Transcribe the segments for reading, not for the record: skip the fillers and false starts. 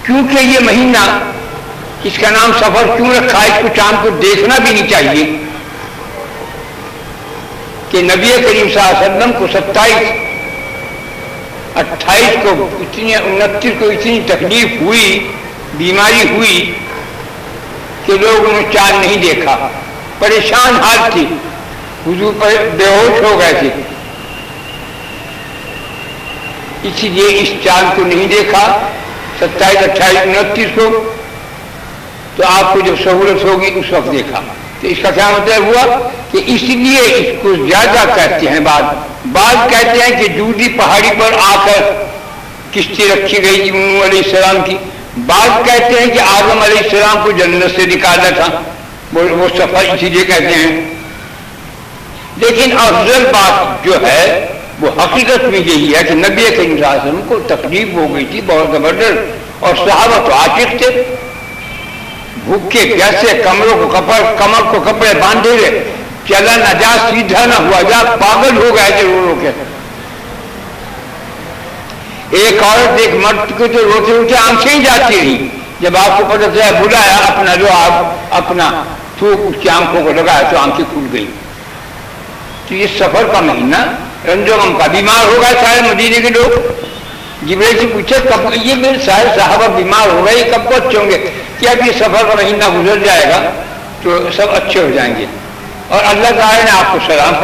کیونکہ یہ مہینہ اس کا نام سفر کیوں رکھا ہے، اس کو چاند کو دیکھنا بھی نہیں چاہیے کہ نبی کریم صلی اللہ علیہ وسلم کو 27 28 کو 29 کو اتنی تکلیف ہوئی، بیماری ہوئی کہ لوگوں نے چاند نہیں دیکھا، پریشان حال تھی، حضور پر بے ہوش ہو گئے تھے، اسی لیے اس چاند کو نہیں دیکھا 27 28 29 کو، تو آپ کو جب سہولت ہوگی اس وقت دیکھا۔ تو اس کا کیا مطلب ہوا کہ اس لیے اس کو زیادہ کہتے ہیں، بعض کہتے ہیں کہ دودھی پہاڑی پر آ کر کشتی رکھی گئی تھی نوح علیہ السلام کی، بعض کہتے ہیں کہ آدم علیہ السلام کو جنت سے نکالا تھا، وہ سفر اسی لیے کہتے ہیں۔ لیکن افضل بات جو ہے وہ حقیقت میں یہی ہے کہ نبی کریم صلی اللہ علیہ وسلم کو تکلیف ہو گئی تھی بہت زبردست، اور صحابہ تو عاشق تھے، بھوکے پیاسے، کمر کو کپڑے باندھے ہوئے، چلا نہ جا، سیدھا نہ ہوا جا، پاگل ہو گئے تھے رو رو کے۔ ایک عورت ایک مرد کو تو روتے روتے آنکھیں ہی جاتی رہی، جب آپ کو پتہ چلا بلایا اپنا جو آپ اپنا تھوک اس کی آنکھوں کو لگایا تو آنکھیں کھل گئی۔ تو یہ سفر کا مہینہ رنج و غم کا، بیمار ہو گئے سارے مدینے کے لوگ، جبریل سے پوچھے کب یہ میرے سارے صحابہ بیمار ہو گئے، یہ کب کو اچھے ہوں گے؟ کہ اب یہ سفر کا مہینہ گزر جائے گا تو سب اچھے ہو جائیں گے۔ اور اللہ تعالیٰ نے آپ کو سلام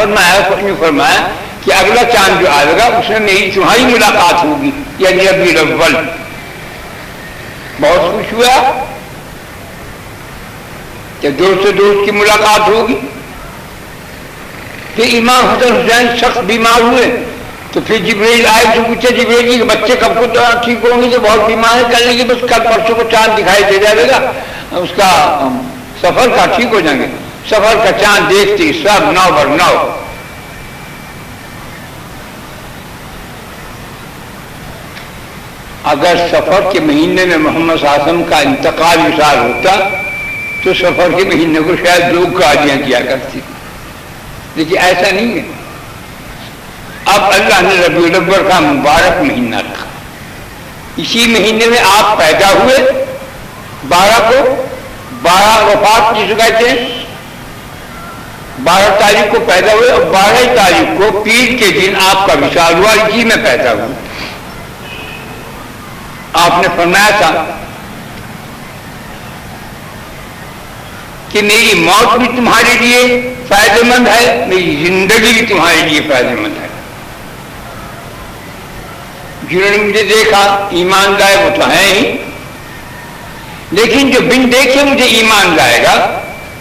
فرمایا کہ اگلا چاند جو آئے گا اس میں میری تمہاری ملاقات ہوگی، یعنی ربیع الاول۔ بہت خوش ہوا کہ دوست سے دوست کی ملاقات ہوگی۔ پھر امام حسن حسین سخت بیمار ہوئے تو پھر جبریل آئے تو پوچھے جبریل جی بچے کب کو ٹھیک ہوں گے؟ تو بہت بیمار ہے، کل نہیں بس کل پرسوں کو چاند دکھائی دے جائے گا، اس کا سفر کا ٹھیک ہو جائیں گے۔ سفر کا چاند دیکھتے سب 9 بر 9۔ اگر سفر کے مہینے میں محمد صلی اللہ علیہ وسلم کا انتقال وصال ہوتا تو سفر کے مہینے کو شاید لوگ غازیاں کیا کرتی، لیکن ایسا نہیں ہے۔ اب اللہ نے ربیع الاول کا مبارک مہینہ رکھا، اسی مہینے میں آپ پیدا ہوئے، 12 کو 12 وفات جسے کہتے ہیں، 12 تاریخ کو پیدا ہوئے اور 12 تاریخ کو پیر کے دن آپ کا وصال ہوا، اسی میں پیدا ہوا۔ آپ نے فرمایا تھا کہ میری موت بھی تمہارے لیے فائدہ مند ہے، میری زندگی بھی تمہارے لیے فائدہ مند ہے۔ جنہوں نے مجھے دیکھا ایمان لائے وہ تو ہیں ہی، لیکن جو بن دیکھے مجھے ایمان لائے گا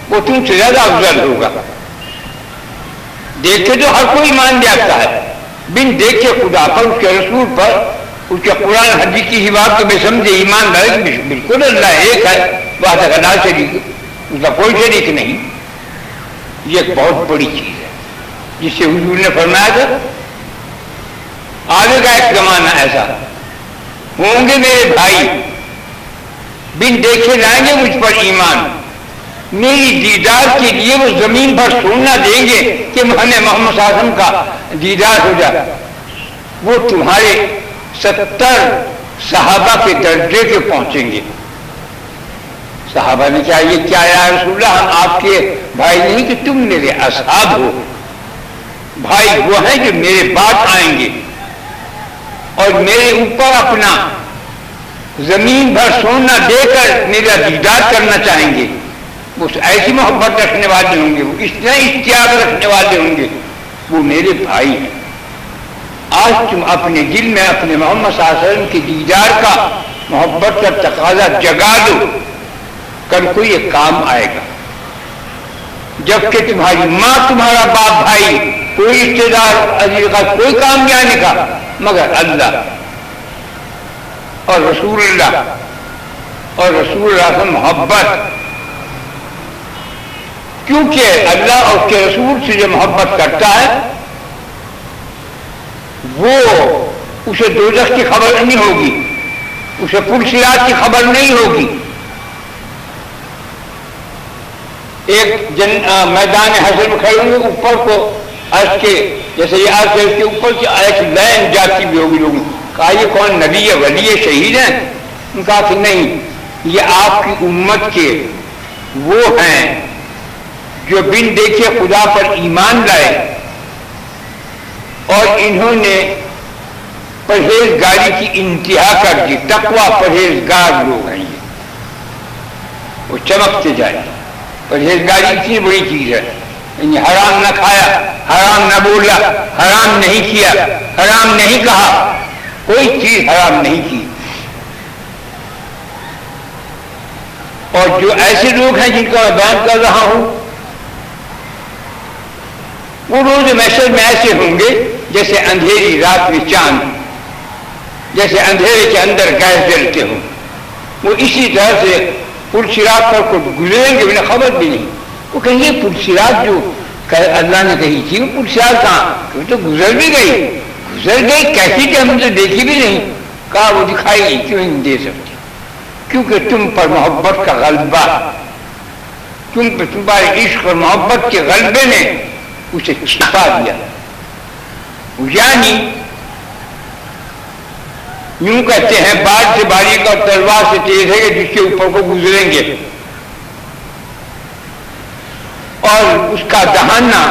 وہ تم سے زیادہ افضل ہوگا۔ دیکھے تو ہر کوئی ایمان لاتا ہے، بن دیکھے خدا پر، اس کے رسول پر، اس کے قرآن حدیث کی بات تو بے سمجھے ایمان لائے بالکل اللہ ایک ہے، وحدہ لا شریک، اس کا کوئی شریک نہیں۔ یہ ایک بہت بڑی چیز ہے جس سے حضور نے فرمایا تھا آگے کا ایک زمانہ ایسا ہوں گے میرے بھائی بن دیکھے لائیں گے مجھ پر ایمان، میری دیدار کے لیے وہ زمین پر سونا دیں گے کہ ہمیں محمد صلی اللہ علیہ وسلم کا دیدار ہو جائے۔ وہ تمہارے 70 صحابہ کے درجے کے پہنچیں گے۔ صحابہ نے کہا یہ کیا یا رسول اللہ، ہم آپ کے بھائی نہیں کہ تم میرے اصحاب ہو۔ بھائی وہ ہیں جو میرے بعد آئیں گے اور میرے اوپر اپنا زمین بھر سونا دے کر میرا دیدار کرنا چاہیں گے۔ وہ ایسی محبت رکھنے والے ہوں گے، وہ اتنا اشتیاق رکھنے والے ہوں گے، وہ میرے بھائی ہیں۔ آج تم اپنے دل میں اپنے محمد صلی اللہ علیہ وسلم کی دیدار کا محبت کا تقاضا جگا دو، کل کو یہ کام آئے گا۔ جبکہ تمہاری ماں تمہارا باپ بھائی کوئی رشتے دار عزیز کا کوئی کام نہیں آنے کا مگر اللہ اور رسول اللہ اور رسول اللہ سے محبت، کیونکہ اللہ اور اس کے رسول سے جو محبت کرتا ہے وہ اسے دوزخ کی خبر نہیں ہوگی، اسے پرصراط کی خبر نہیں ہوگی۔ ایک میدان حشر میں کھڑے ہوں گے، اوپر کو عرش کے جیسے یہ عرش ہے اس کے اوپر کی ایک لائن جاتی بھی ہوگی، لوگوں کہا یہ کون نبی ہے، ولی ہے، شہید ہیں؟ ان کا کہ نہیں، یہ آپ کی امت کے وہ ہیں جو بن دیکھے خدا پر ایمان لائے اور انہوں نے پرہیزگاری کی انتہا کر دی. تقویٰ پرہیزگار لوگ ہیں یہ، وہ چمکتے جائیں. پرہیزگاری اتنی بڑی چیز ہے، یعنی حرام نہ کھایا، حرام نہ بولا، حرام نہیں کیا، حرام نہیں کہا، کوئی چیز حرام نہیں کی. اور جو ایسے لوگ ہیں جن کا میں بیان کر رہا ہوں، وہ روز محشر میں ایسے ہوں گے جیسے اندھیری رات میں چاند، جیسے اندھیرے کے اندر گیس جلتے ہوں. وہ اسی طرح سے پرسرات پر کو گزریں گے، انہیں خبر بھی نہیں. وہ کہیں گے پرسرات جو اللہ نے کہی تھی وہ پرسرات کہاں؟ وہ تو گزر بھی گئی. گزر گئی کیسی کہ ہم تو دیکھی بھی نہیں. کہا وہ دکھائی نہیں، کیوں نہیں دے سکتی؟ کیونکہ تم پر محبت کا غلبہ، تم پر تمہارے عشق اور محبت کے غلبے نے اسے چھپا دیا. یعنی یوں کہتے ہیں بال سے باریک اور تلوار سے تیز ہے کہ جس کے اوپر کو گزریں گے، اور اس کا دہانہ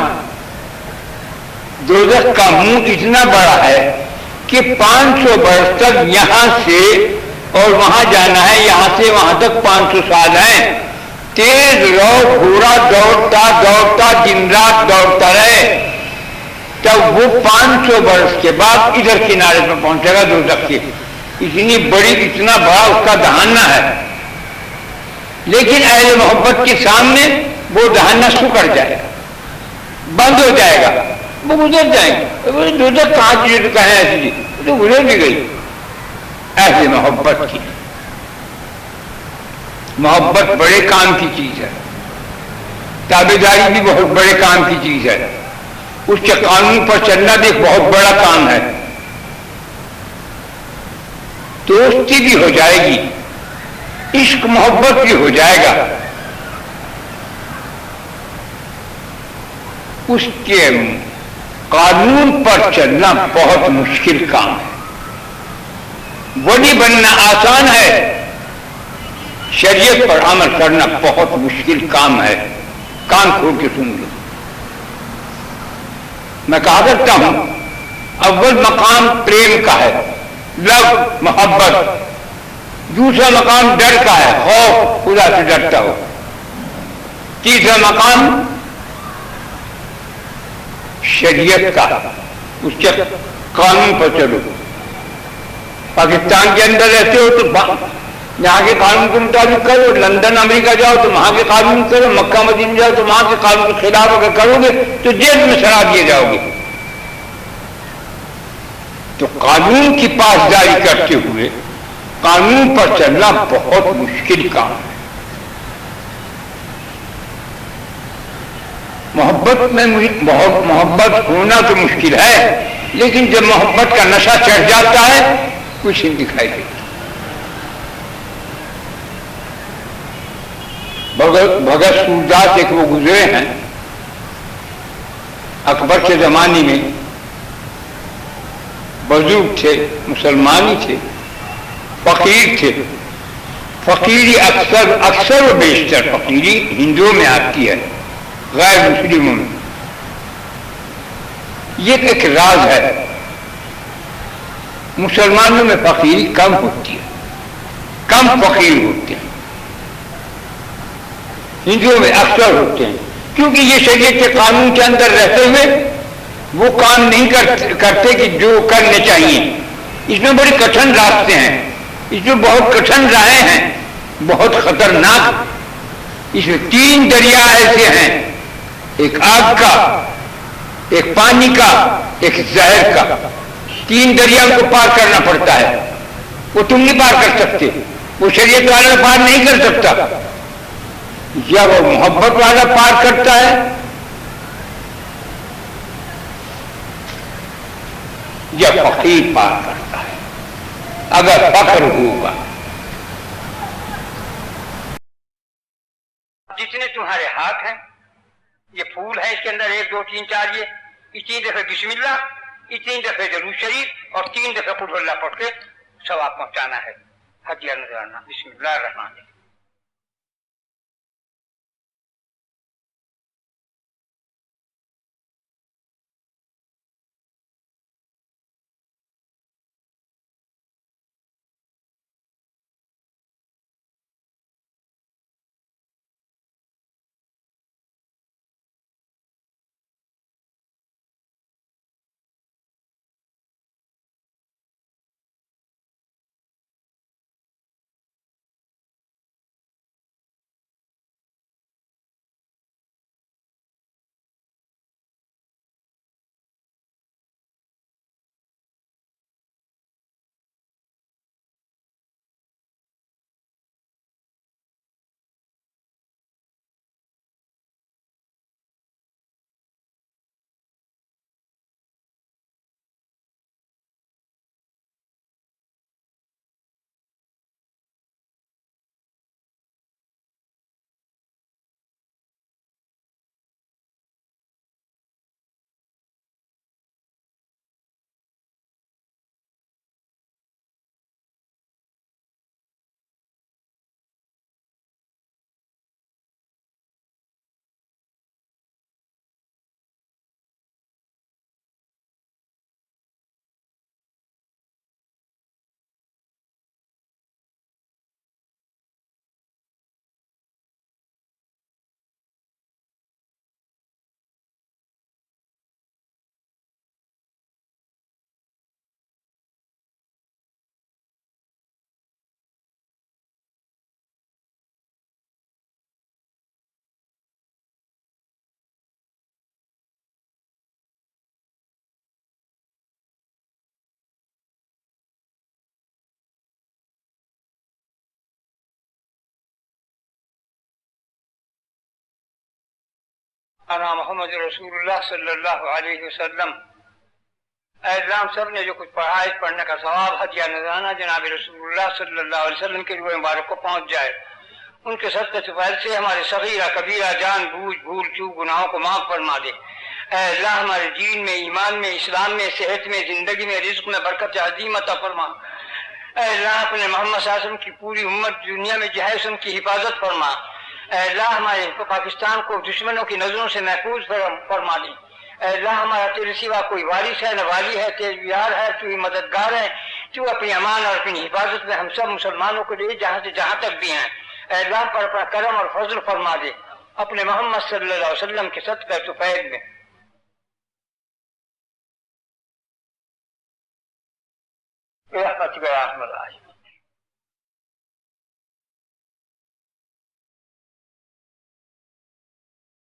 دوزخ کا منہ اتنا بڑا ہے کہ 500 برس تک یہاں سے اور وہاں جانا ہے، یہاں سے وہاں تک 500 سال ہیں. تیز رو گھوڑا دوڑتا دوڑتا دن رات دوڑتا رہے، تب وہ 500 برس کے بعد ادھر کنارے پر پہنچے گا دوزخ کے. اتنی بڑی، اتنا بڑا اس کا دہانہ ہے. لیکن اہل محبت کے سامنے وہ دہانہ سکڑ جائے گا، بند ہو جائے گا، وہ گزر جائیں گے. دوزخ کہاں کی جو کہیں ایسی چیز، وہ تو گزر بھی گئی. اہل محبت کی محبت بڑے کام کی چیز ہے، تابعداری بھی بہت بڑے کام کی چیز ہے. اس کے قانون پر چلنا بھی ایک بہت بڑا کام ہے. دوستی بھی ہو جائے گی، عشق محبت بھی ہو جائے گا. اس کے قانون پر چلنا بہت مشکل کام ہے. ولی بننا آسان ہے، شریعت پر عمل کرنا بہت مشکل کام ہے. کان کھول کے سن لو. میں کہا کرتا ہوں اول مقام پریم کا ہے، لو محبت. دوسرا مقام ڈر کا ہے، خوف، خدا سے ڈرتا ہو. تیسرا مقام شریعت کا، اس کے قانون پر چلو. پاکستان کے اندر رہتے ہو تو یہاں کے قانون کے مطابق کرو، لندن امریکہ جاؤ تو وہاں کے قانون کرو، مکہ مدینہ جاؤ تو وہاں کے قانون کے خلاف اگر کرو گے تو جیل میں سڑا دیے جاؤ گے. تو قانون کی پاسداری کرتے ہوئے قانون پر چلنا بہت مشکل کام ہے. محبت میں محبت ہونا تو مشکل ہے، لیکن جب محبت کا نشہ چڑھ جاتا ہے کچھ نہیں دکھائی دیتا. بھگت سورداس ایک وہ گزرے ہیں اکبر کے زمانے میں. بزرگ تھے، مسلمان ہی تھے، فقیر تھے. فقیری اکثر و بیشتر فقیری ہندوؤں میں آتی ہے، غیر مسلموں میں. یہ ایک راز ہے. مسلمانوں میں فقیری کم ہوتی ہے، کم فقیر ہوتے ہیں. ہندوؤں میں اکثر ہوتے ہیں، کیونکہ یہ شریعت کے قانون کے اندر رہتے ہوئے وہ کام نہیں کرتے کہ جو کرنے چاہیے. اس میں بڑی کٹھن راستے ہیں، اس میں بہت کٹھن راہیں ہیں، بہت خطرناک. اس میں 3 دریا ایسے ہیں، ایک آگ کا، ایک پانی کا، ایک زہر کا. 3 دریا کو پار کرنا پڑتا ہے. وہ تم نہیں پار کر سکتے، وہ شریعت والا پار نہیں کر سکتا. یا وہ محبت والا پار کرتا ہے یا فقیر پار کرتا ہے. اگر فخر ہوگا. جتنے تمہارے ہاتھ ہیں یہ پھول ہے، اس کے اندر 1 2 3 4 یہ 3 دفعہ بسم اللہ، 3 دفعہ درود شریف اور 3 دفعہ قل اللہ پڑھ کے ثواب پہنچانا ہے. ہدیہ نذرانہ۔ بسم اللہ الرحمن الرحیم۔ انا محمد رسول اللہ صلی اللہ علیہ وسلم۔ اے اللہ، ہم سب نے جو کچھ پڑھا ہے، پڑھنے کا ثواب ہدیہ نذرانہ جناب رسول اللہ صلی اللہ علیہ وسلم کے روح مبارک کو پہنچ جائے۔ ان کے صدقے سے فضل سے ہمارے صغیرہ کبیرہ جان بوجھ بھول چوک گناہوں کو معاف فرما دے۔ اے اللہ، ہمارے دین میں، ایمان میں، اسلام میں، صحت میں، زندگی میں، رزق میں برکت عظیم عطا فرما۔ اے اللہ، اپنے محمد صلی اللہ علیہ وسلم کی پوری امت دنیا میں جو ہے اس کی حفاظت فرما۔ اے اللہ، ہمارے پاکستان کو دشمنوں کی نظروں سے محفوظ فرما دے۔ اے اللہ، ہمارا تیرے سوا کوئی وارث ہے نہ والی ہے، تیرے یار ہے، تو ہی مددگار ہے۔ تو اپنی امان اور اپنی حفاظت میں ہم سب مسلمانوں کو لے جہاں سے جہاں تک بھی ہیں۔ اے اللہ، پر اپنا کرم اور فضل فرما دے اپنے محمد صلی اللہ علیہ وسلم کے صدقہ طفیل میں۔ برحمتک یا ارحم الراحمین۔